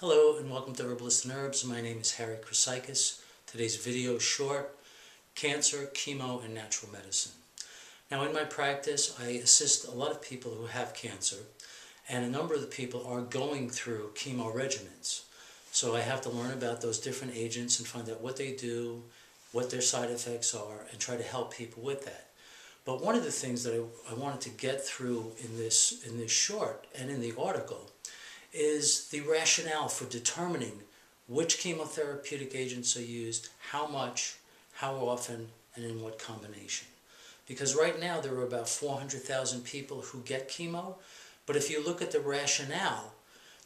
Hello and welcome to Herbalist and Herbs. My name is Chrissakis. Today's video is short: cancer, chemo, and natural medicine. Now in my practice I assist a lot of people who have cancer, and a number of the people are going through chemo regimens. So I have to learn about those different agents and find out what they do, what their side effects are, and try to help people with that. But one of the things that I wanted to get through in this short and in the article is the rationale for determining which chemotherapeutic agents are used, how much, how often, and in what combination. Because right now there are about 400,000 people who get chemo, but if you look at the rationale,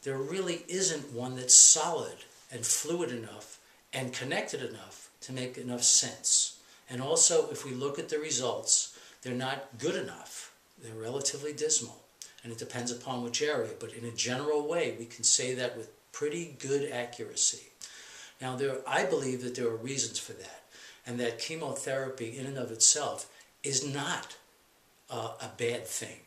there really isn't one that's solid and fluid enough and connected enough to make enough sense. And also, if we look at the results, they're not good enough. They're relatively dismal. And it depends upon which area, but in a general way, we can say that with pretty good accuracy. Now, I believe that there are reasons for that, and that chemotherapy in and of itself is not a bad thing.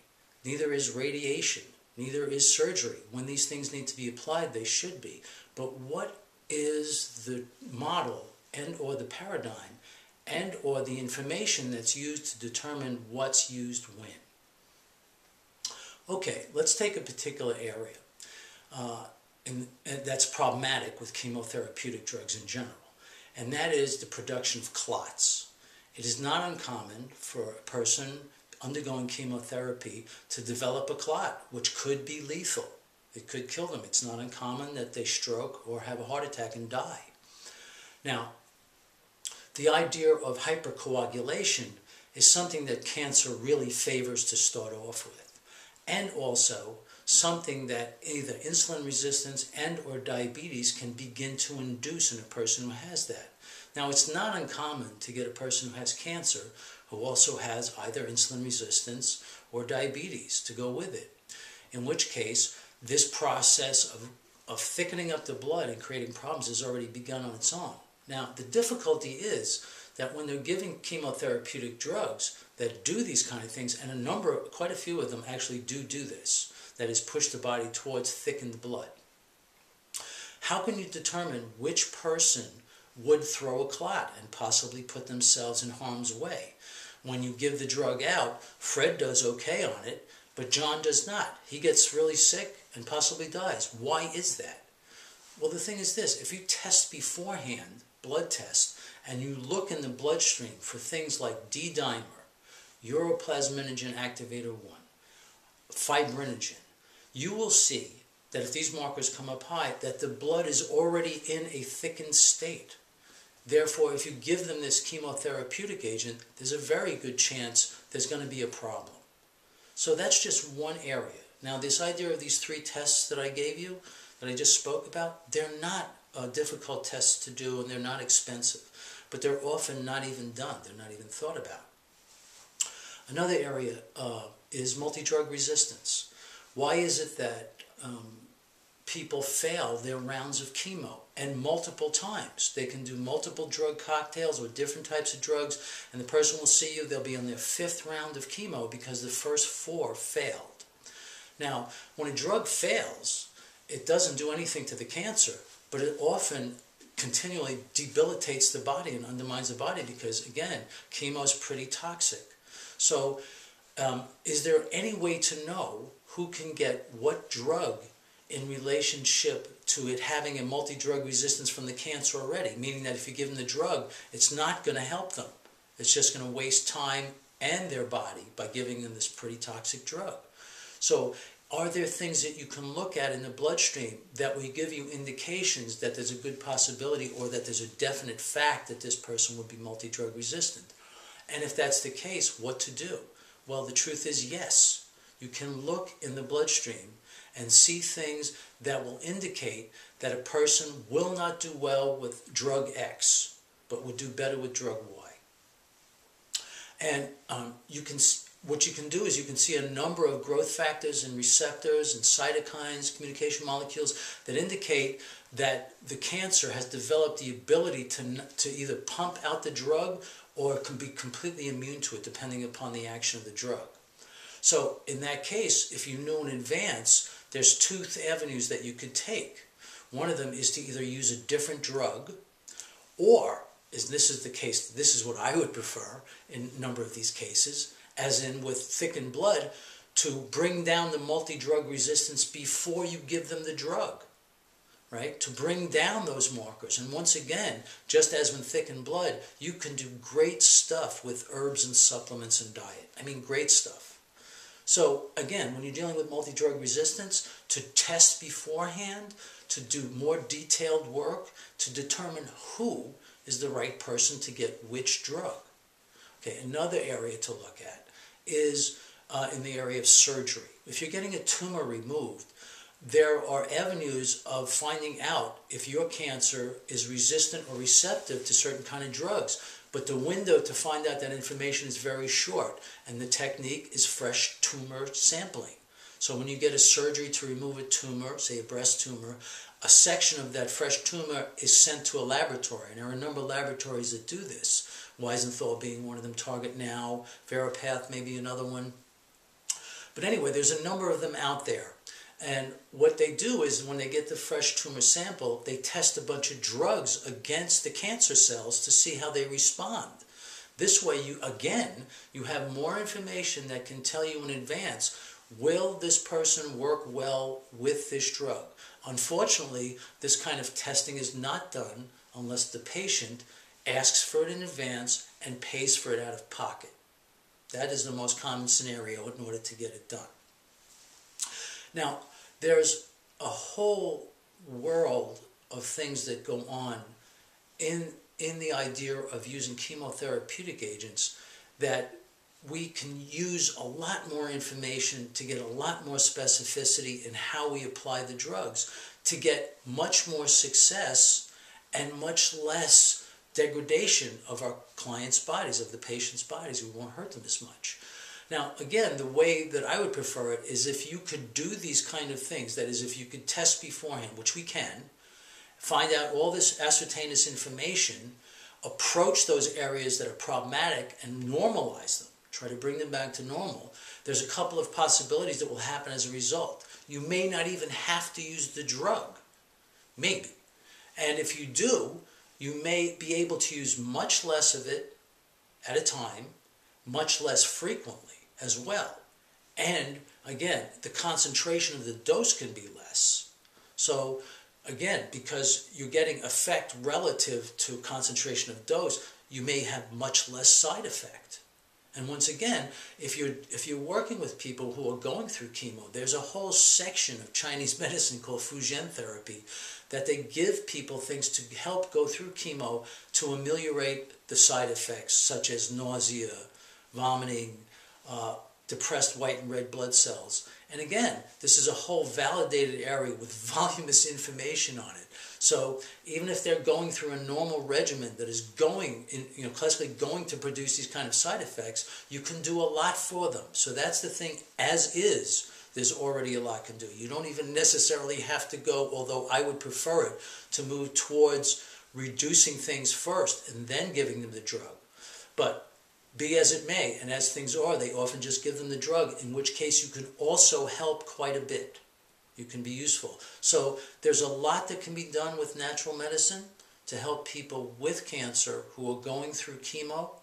Neither is radiation, neither is surgery. When these things need to be applied, they should be. But what is the model and or the paradigm and or the information that's used to determine what's used when? Okay, let's take a particular area and that's problematic with chemotherapeutic drugs in general, and that is the production of clots. It is not uncommon for a person undergoing chemotherapy to develop a clot, which could be lethal. It could kill them. It's not uncommon that they stroke or have a heart attack and die. Now, the idea of hyper-coagulation is something that cancer really favors to start off with. And also something that either insulin resistance and or diabetes can begin to induce in a person who has that. Now, it's not uncommon to get a person who has cancer who also has either insulin resistance or diabetes to go with it, in which case this process of thickening up the blood and creating problems has already begun on its own. Now, the difficulty is that when they're giving chemotherapeutic drugs that do these kind of things, and quite a few of them actually do this, that is, push the body towards thickened blood. How can you determine which person would throw a clot and possibly put themselves in harm's way? When you give the drug out, Fred does okay on it, but John does not. He gets really sick and possibly dies. Why is that? Well, the thing is this: if you test beforehand, blood test, and you look in the bloodstream for things like D-dimer, uroplasminogen activator 1, fibrinogen, you will see that if these markers come up high, that the blood is already in a thickened state. Therefore, if you give them this chemotherapeutic agent, there's a very good chance there's going to be a problem. So that's just one area. Now, this idea of these 3 tests that I gave you, that I just spoke about, they're not difficult tests to do, and they're not expensive. But they're often not even done. They're not even thought about. Another area is multi-drug resistance. Why is it that people fail their rounds of chemo, and multiple times? They can do multiple drug cocktails or different types of drugs, and the person will see you, they'll be on their 5th round of chemo because the first 4 failed. Now, when a drug fails, it doesn't do anything to the cancer, but it often continually debilitates the body and undermines the body because, again, chemo is pretty toxic. So is there any way to know who can get what drug in relationship to it having a multi-drug resistance from the cancer already? Meaning that if you give them the drug, it's not going to help them. It's just going to waste time and their body by giving them this pretty toxic drug. So are there things that you can look at in the bloodstream that will give you indications that there's a good possibility or that there's a definite fact that this person would be multi-drug resistant? And if that's the case, what to do? Well, the truth is yes. You can look in the bloodstream and see things that will indicate that a person will not do well with drug X, but would do better with drug Y. And what you can do is you can see a number of growth factors and receptors and cytokines, communication molecules that indicate that the cancer has developed the ability to either pump out the drug or can be completely immune to it depending upon the action of the drug. So in that case, if you knew in advance, there's 2 avenues that you could take. One of them is to either use a different drug, or, this is the case, this is what I would prefer in a number of these cases, as in with thickened blood, to bring down the multi-drug resistance before you give them the drug, right? To bring down those markers. And once again, just as with thickened blood, you can do great stuff with herbs and supplements and diet. I mean, great stuff. So again, when you're dealing with multi-drug resistance, to test beforehand, to do more detailed work, to determine who is the right person to get which drug. Okay, another area to look at is in the area of surgery. If you're getting a tumor removed, there are avenues of finding out if your cancer is resistant or receptive to certain kind of drugs. But the window to find out that information is very short, and the technique is fresh tumor sampling. So when you get a surgery to remove a tumor, say a breast tumor, a section of that fresh tumor is sent to a laboratory. And there are a number of laboratories that do this. Weisenthal being one of them, Target Now, Veripath maybe another one. But anyway, there's a number of them out there. And what they do is when they get the fresh tumor sample, they test a bunch of drugs against the cancer cells to see how they respond. This way, you have more information that can tell you in advance, will this person work well with this drug? Unfortunately, this kind of testing is not done unless the patient asks for it in advance and pays for it out of pocket. That is the most common scenario in order to get it done. Now, there's a whole world of things that go on in the idea of using chemotherapeutic agents that we can use a lot more information to get a lot more specificity in how we apply the drugs to get much more success and much less degradation of our clients' bodies, of the patient's bodies. We won't hurt them as much. Now, again, the way that I would prefer it is if you could do these kind of things, that is, if you could test beforehand, which we can, find out all this, ascertain this information, approach those areas that are problematic and normalize them, try to bring them back to normal. There's a couple of possibilities that will happen as a result. You may not even have to use the drug, maybe. And if you do, you may be able to use much less of it at a time, much less frequently as well. And again, the concentration of the dose can be less. So again, because you're getting effect relative to concentration of dose, you may have much less side effect. And once again, if you're working with people who are going through chemo, there's a whole section of Chinese medicine called Fujian therapy that they give people things to help go through chemo to ameliorate the side effects such as nausea, vomiting, depressed white and red blood cells. And again, this is a whole validated area with voluminous information on it. So even if they're going through a normal regimen that is classically going to produce these kind of side effects, you can do a lot for them. So that's the thing, as is, there's already a lot can do. You don't even necessarily have to go, although I would prefer it, to move towards reducing things first and then giving them the drug. But be as it may, and as things are, they often just give them the drug, in which case you can also help quite a bit. You can be useful. So there's a lot that can be done with natural medicine to help people with cancer who are going through chemo.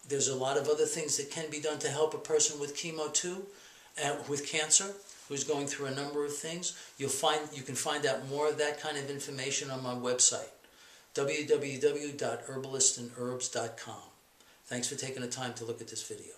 There's a lot of other things that can be done to help a person with chemo too, with cancer, who's going through a number of things. You can find out more of that kind of information on my website, www.herbalistandherbs.com. Thanks for taking the time to look at this video.